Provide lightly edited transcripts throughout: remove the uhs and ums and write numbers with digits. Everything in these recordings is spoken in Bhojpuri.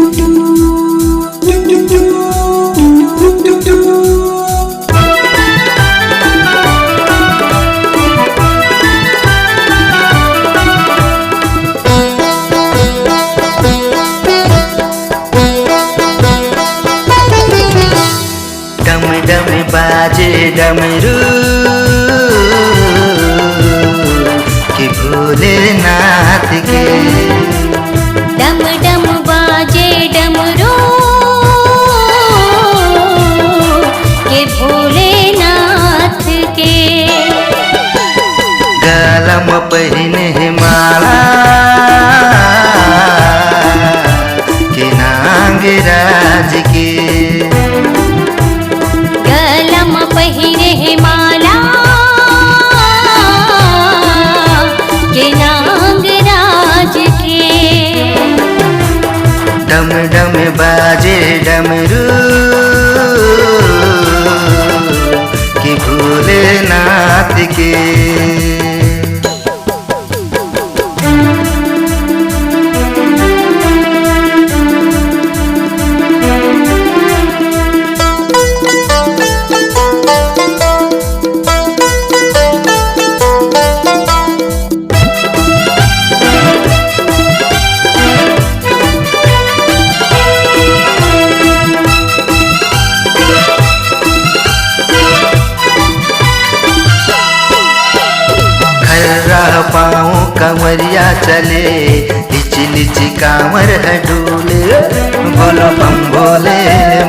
डम डम बाजे डमरू कि भोलेनाथ के। डम डम बाजे डमरू के भोलेनाथ के। गलम पहिने माला कि नागराज के। गलम पहिरे माला के नागराज के। डम डम बाजे डमरू कि भोलेनाथ के। पाँव कंवरिया चले लिच लिच कांवर है डोले। बोलो बम भोले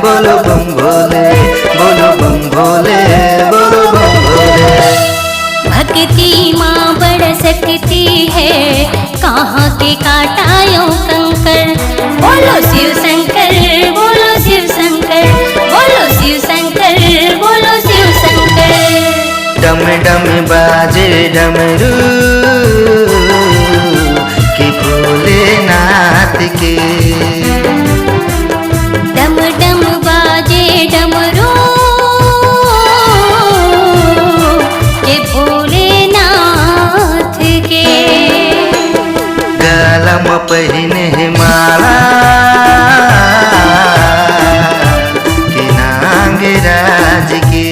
बोलो बम भोले बोलो बम भोले बोलो बम भोले। भक्ति माँ बड़ सकती है कहाँ के काटायो कंकर। बोलो शिव शंकर बोलो शिव शंकर बोलो शिव शंकर बोलो शिव शंकर। डम डम बाजे डमरू कि भोलेनाथ के। डम डम बाजे डमरू के भोलेनाथ के। गलम पहिने माला कि नागराज के।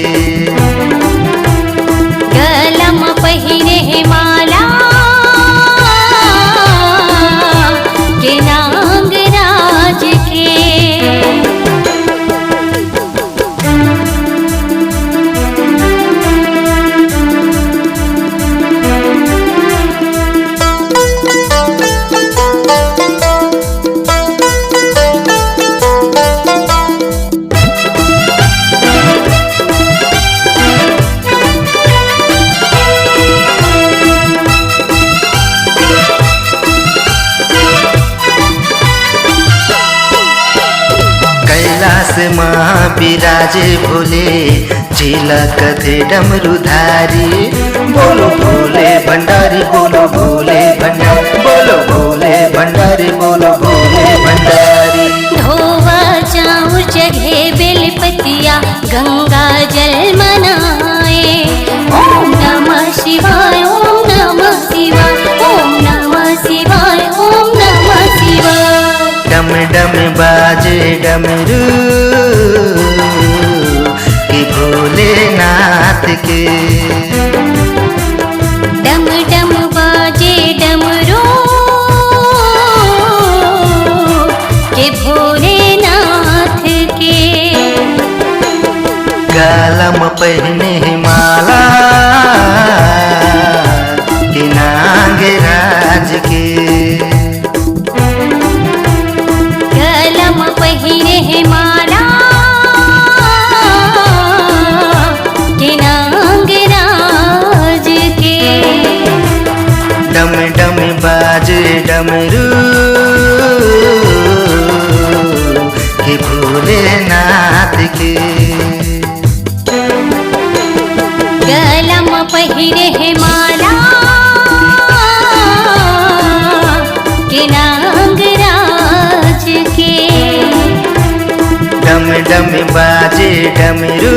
गलम पहिरे माला के नागराज के। माँ बिराजे भोले झिलक थे डमरूधारी। बोलो भोले भंडारी बोलो भोले भंडारी बोलो भोले भंडारी बोलो भोले भंडारी। धोवा चाउर जगहे बेलपतिया गंगा जल मनाए। ओम नमः शिवाय ओम नमः शिवाय ओम नमः शिवाय ओम नमः शिवाय। डम डम बाजे डमरू कि भोलेनाथ के। डम डम बाजे डमरू के भोलेनाथ के। गलम पहिने माला कि नागराज के। गलम पहिरे माला के नागराज के। डम डम बाजे डमरू कि भोलेनाथ के। गलम पहिरे माला के नागराज के। डम डम बाजे डमरू